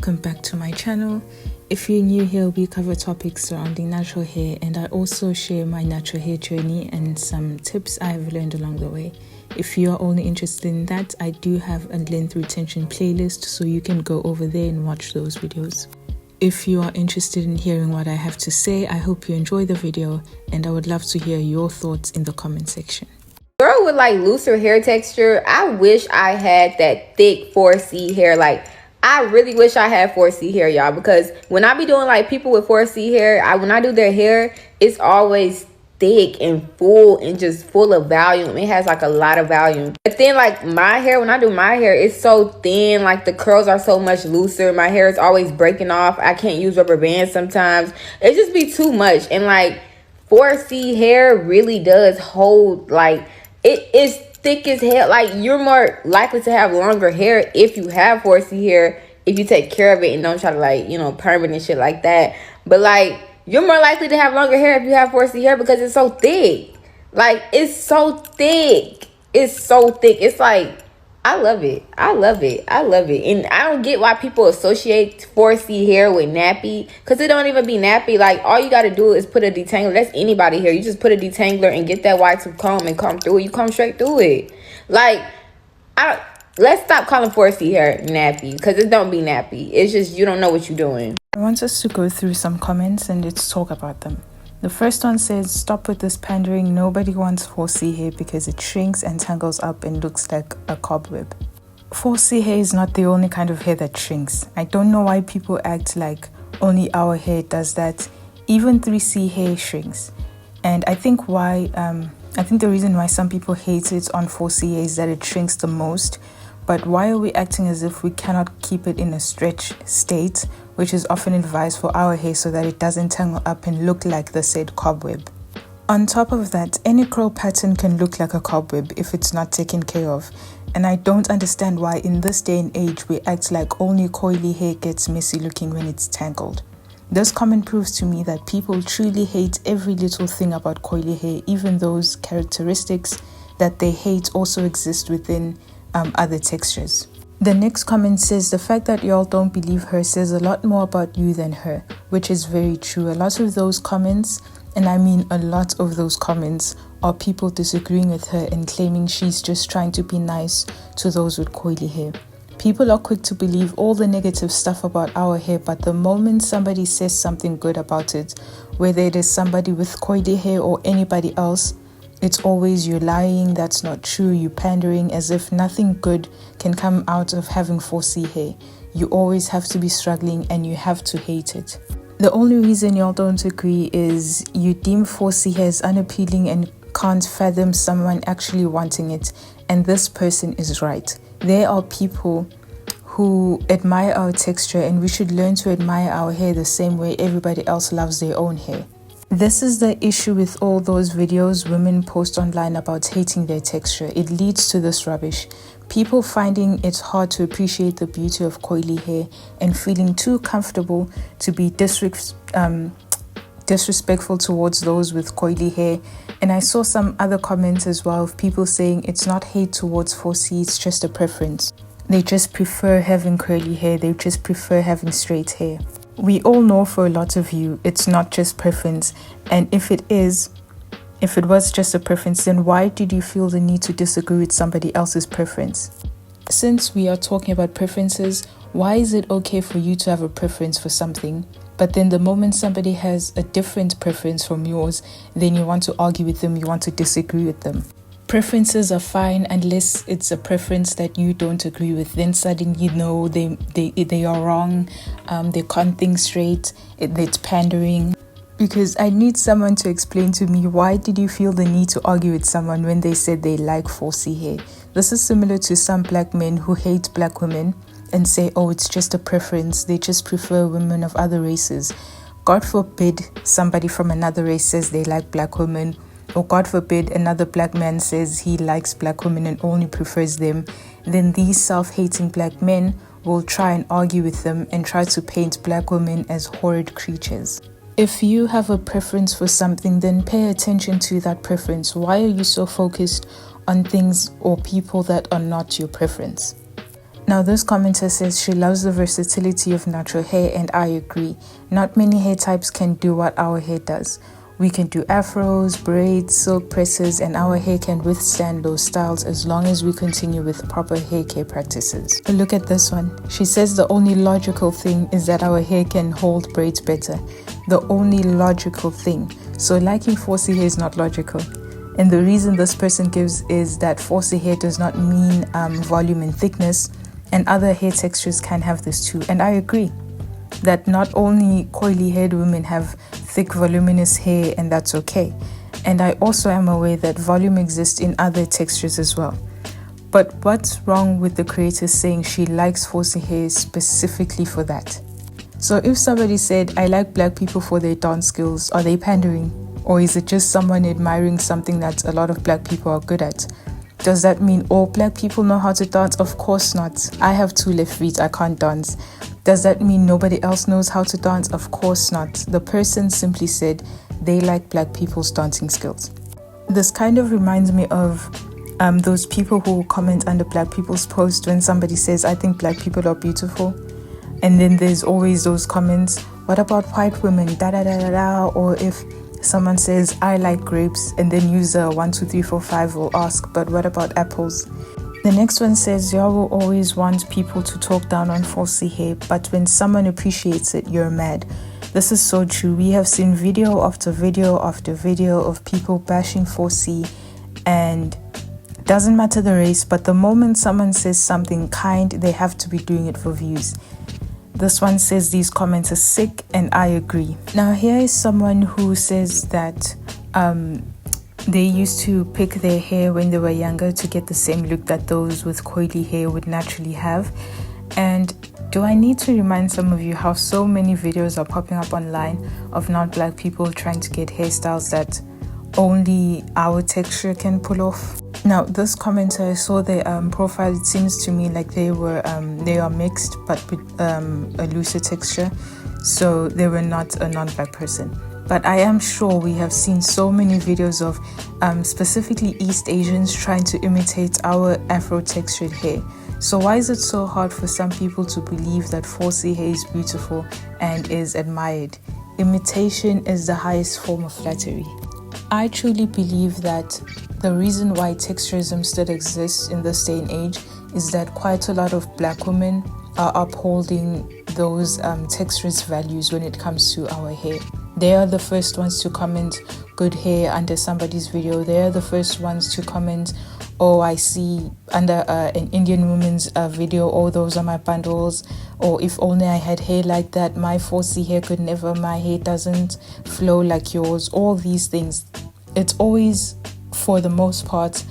welcome back to my channel. If you're new here, we cover topics surrounding natural hair, and I also share my natural hair journey and some tips I've learned along the way. If you are only interested in that, I do have a length retention playlist, so you can go over there and watch those videos. If you are interested in hearing what I have to say, I hope you enjoy the video, and I would love to hear your thoughts in the comment section. Girl with like looser hair texture, I wish I had that thick 4C hair. Like, I really wish I had 4C hair, y'all, because when I be doing like people with 4C hair, when I do their hair, it's always thick and full and just full of volume. It has like a lot of volume. But then like my hair, when I do my hair, it's so thin. Like the curls are so much looser. My hair is always breaking off. I can't use rubber bands sometimes. It just be too much. And like 4C hair really does hold, like, it is thick as hell. Like, you're more likely to have longer hair if you have 4C hair, if you take care of it and don't try to, like, you know, perm it and shit like that. But like, you're more likely to have longer hair if you have 4C hair because it's so thick. Like, it's so thick. It's so thick. It's like, I love it. I love it. I love it. And I don't get why people associate 4C hair with nappy, because it don't even be nappy. Like, all you got to do is put a detangler. That's anybody here. You just put a detangler and get that white tooth comb and comb through it. You comb straight through it. Like, let's stop calling 4C hair nappy, because it don't be nappy. It's just you don't know what you're doing. I want us to go through some comments and let's talk about them. The first one says, stop with this pandering. Nobody wants 4C hair because it shrinks and tangles up and looks like a cobweb. 4C hair is not the only kind of hair that shrinks. I don't know why people act like only our hair does that. Even 3C hair shrinks. And I think the reason why some people hate it on 4C hair is that it shrinks the most. But why are we acting as if we cannot keep it in a stretch state, which is often advised for our hair so that it doesn't tangle up and look like the said cobweb? On top of that, any curl pattern can look like a cobweb if it's not taken care of. And I don't understand why in this day and age we act like only coily hair gets messy looking when it's tangled. This comment proves to me that people truly hate every little thing about coily hair, even those characteristics that they hate also exist within other textures. The next comment says, the fact that y'all don't believe her says a lot more about you than her, which is very true. A lot of those comments, and I mean a lot of those comments, are people disagreeing with her and claiming she's just trying to be nice to those with coily hair. People are quick to believe all the negative stuff about our hair, but the moment somebody says something good about it, whether it is somebody with coily hair or anybody else, it's always you're lying, that's not true, you pandering, as if nothing good can come out of having 4C hair. You always have to be struggling and you have to hate it. The only reason y'all don't agree is you deem 4C hair as unappealing and can't fathom someone actually wanting it, and this person is right. There are people who admire our texture, and we should learn to admire our hair the same way everybody else loves their own hair. This is the issue with all those videos women post online about hating their texture. It leads to this rubbish. People finding it hard to appreciate the beauty of coily hair and feeling too comfortable to be disrespectful towards those with coily hair. And I saw some other comments as well of people saying it's not hate towards 4C, it's just a preference. They just prefer having curly hair, they just prefer having straight hair. We all know for a lot of you, it's not just preference. And if it was just a preference, then why did you feel the need to disagree with somebody else's preference? Since we are talking about preferences, why is it okay for you to have a preference for something, but then the moment somebody has a different preference from yours, then you want to argue with them, you want to disagree with them? Preferences are fine unless it's a preference that you don't agree with. Then suddenly you know they are wrong, they can't think straight, it's pandering. Because I need someone to explain to me, why did you feel the need to argue with someone when they said they like 4C hair? This is similar to some black men who hate black women and say, oh, it's just a preference, they just prefer women of other races. God forbid somebody from another race says they like black women, or God forbid another black man says he likes black women and only prefers them. Then these self-hating black men will try and argue with them and try to paint black women as horrid creatures. If you have a preference for something, then pay attention to that preference. Why are you so focused on things or people that are not your preference? Now this commenter says she loves the versatility of natural hair, and I agree. Not many hair types can do what our hair does. We can do afros, braids, silk presses, and our hair can withstand those styles as long as we continue with proper hair care practices. Look at this one. She says the only logical thing is that our hair can hold braids better. The only logical thing. So liking 4C hair is not logical. And the reason this person gives is that 4C hair does not mean volume and thickness, and other hair textures can have this too. And I agree that not only coily haired women have thick voluminous hair, and that's okay. And I also am aware that volume exists in other textures as well. But what's wrong with the creator saying she likes 4C hair specifically for that? So if somebody said, I like black people for their dance skills, are they pandering? Or is it just someone admiring something that a lot of black people are good at? Does that mean all black people know how to dance? Of course not. I have 2 left feet, I can't dance. Does that mean nobody else knows how to dance? Of course not. The person simply said they like black people's dancing skills. This kind of reminds me of those people who comment under black people's post when somebody says, I think black people are beautiful. And then there's always those comments, what about white women, da da da da da. Or if someone says, I like grapes, and then user 1 2 3 4 5 will ask, but what about apples? The next one says, y'all will always want people to talk down on 4C hair, but when someone appreciates it, you're mad. This is so true. We have seen video after video after video of people bashing 4C, and doesn't matter the race, but the moment someone says something kind, they have to be doing it for views. This one says these comments are sick, and I agree. Now here is someone who says that they used to pick their hair when they were younger to get the same look that those with coily hair would naturally have. And do I need to remind some of you how so many videos are popping up online of non-black people trying to get hairstyles that only our texture can pull off? Now this commenter, I saw their profile. It seems to me like they are mixed but with a looser texture, so they were not a non-black person. But I am sure we have seen so many videos of specifically East Asians trying to imitate our Afro textured hair. So why is it so hard for some people to believe that 4C hair is beautiful and is admired? Imitation is the highest form of flattery. I truly believe that the reason why texturism still exists in this day and age is that quite a lot of black women are upholding those texturist values when it comes to our hair. They are the first ones to comment good hair under somebody's video. They are the first ones to comment, oh, I see under an Indian woman's video, oh, those are my bundles, or if only I had hair like that, my 4C hair could never, my hair doesn't flow like yours, all these things. It's always, for the most part,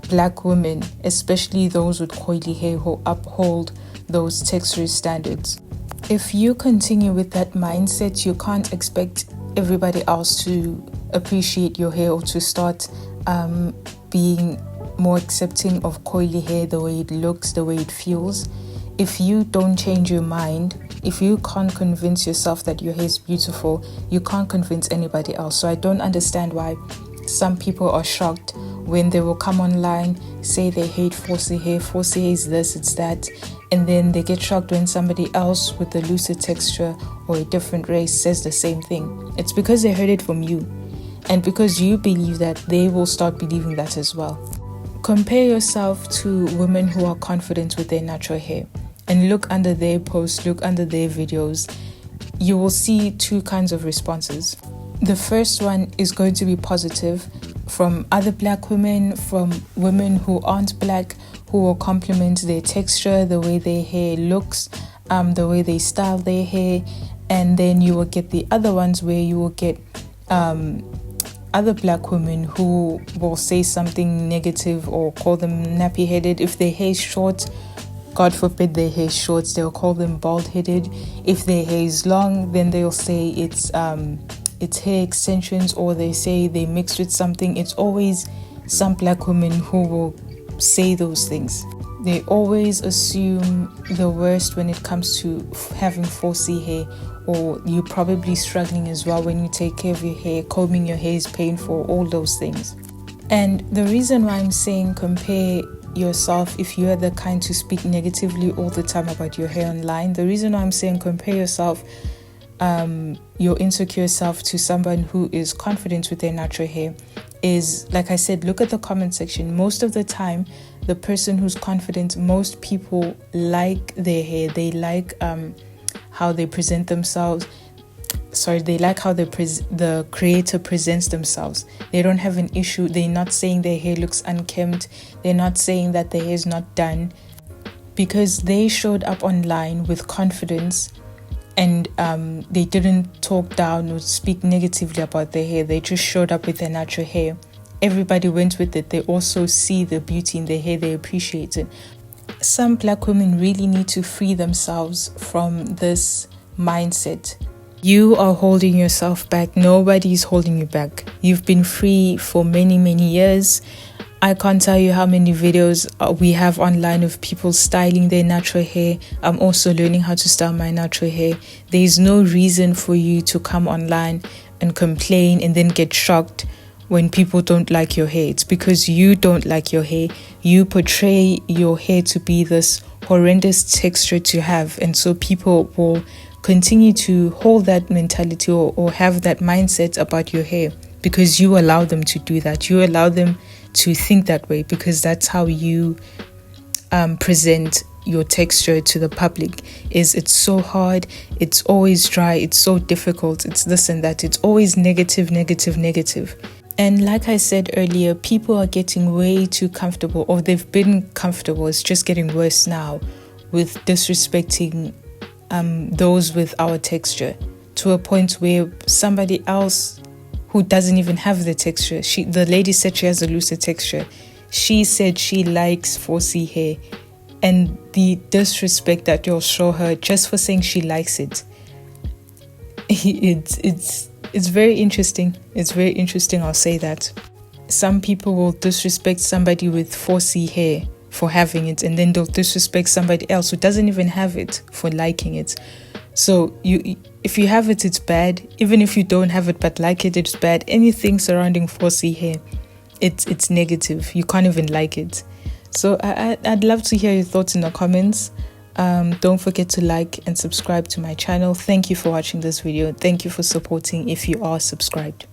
black women, especially those with coily hair, who uphold those texturist standards. If you continue with that mindset, you can't expect everybody else to appreciate your hair or to start being more accepting of coily hair, the way it looks, the way it feels. If you don't change your mind, if you can't convince yourself that your hair is beautiful, you can't convince anybody else. So I don't understand why some people are shocked when they will come online, say they hate 4C hair, 4C hair is this, it's that, and then they get shocked when somebody else with a looser texture or a different race says the same thing. It's because they heard it from you, and because you believe that, they will start believing that as well. Compare yourself to women who are confident with their natural hair and look under their posts, look under their videos. You will see 2 kinds of responses. The first one is going to be positive from other black women, from women who aren't black, who will compliment their texture, the way their hair looks, the way they style their hair. And then you will get the other ones where you will get other black women who will say something negative or call them nappy-headed. If their hair is short, God forbid their hair is short, they'll call them bald-headed. If their hair is long, then they'll say it's hair extensions, or they say they mixed with something. It's always some black women who will say those things. They always assume the worst when it comes to having 4C hair, or you're probably struggling as well when you take care of your hair. Combing your hair is painful, all those things. And the reason why I'm saying compare yourself if you are the kind to speak negatively all the time about your hair online. The reason why I'm saying compare yourself, your insecure self, to someone who is confident with their natural hair is, like I said, look at the comment section. Most of the time, the person who's confident, most people like their hair. They like how they present themselves. They like how the creator presents themselves. They don't have an issue. They're not saying their hair looks unkempt. They're not saying that their hair is not done, because they showed up online with confidence, and they didn't talk down or speak negatively about their hair. They just showed up with their natural hair. Everybody went with it. They also see the beauty in their hair. They appreciate it. Some Black women really need to free themselves from this mindset. You are holding yourself back. Nobody's holding you back. You've been free for many, many years. I can't tell you how many videos we have online of people styling their natural hair. I'm also learning how to style my natural hair. There is no reason for you to come online and complain and then get shocked when people don't like your hair. It's because you don't like your hair. You portray your hair to be this horrendous texture to have, and so people will continue to hold that mentality or have that mindset about your hair because you allow them to do that. You allow them to think that way because that's how you present your texture to the public. It's so hard, it's always dry, it's so difficult, it's this and that, it's always negative. And like I said earlier, people are getting way too comfortable, or they've been comfortable. It's just getting worse now with disrespecting those with our texture, to a point where somebody else who doesn't even have the texture, the lady said she has a looser texture. She said she likes 4C hair, and the disrespect that you'll show her just for saying she likes it. It's very interesting. It's very interesting, I'll say that. Some people will disrespect somebody with 4C hair for having it, and then they'll disrespect somebody else who doesn't even have it for liking it. So if you have it, it's bad. Even if you don't have it but like it, it's bad. Anything surrounding 4C hair, it's negative. You can't even like it. So I'd love to hear your thoughts in the comments. Don't forget to like and subscribe to my channel. Thank you for watching this video. Thank you for supporting if you are subscribed.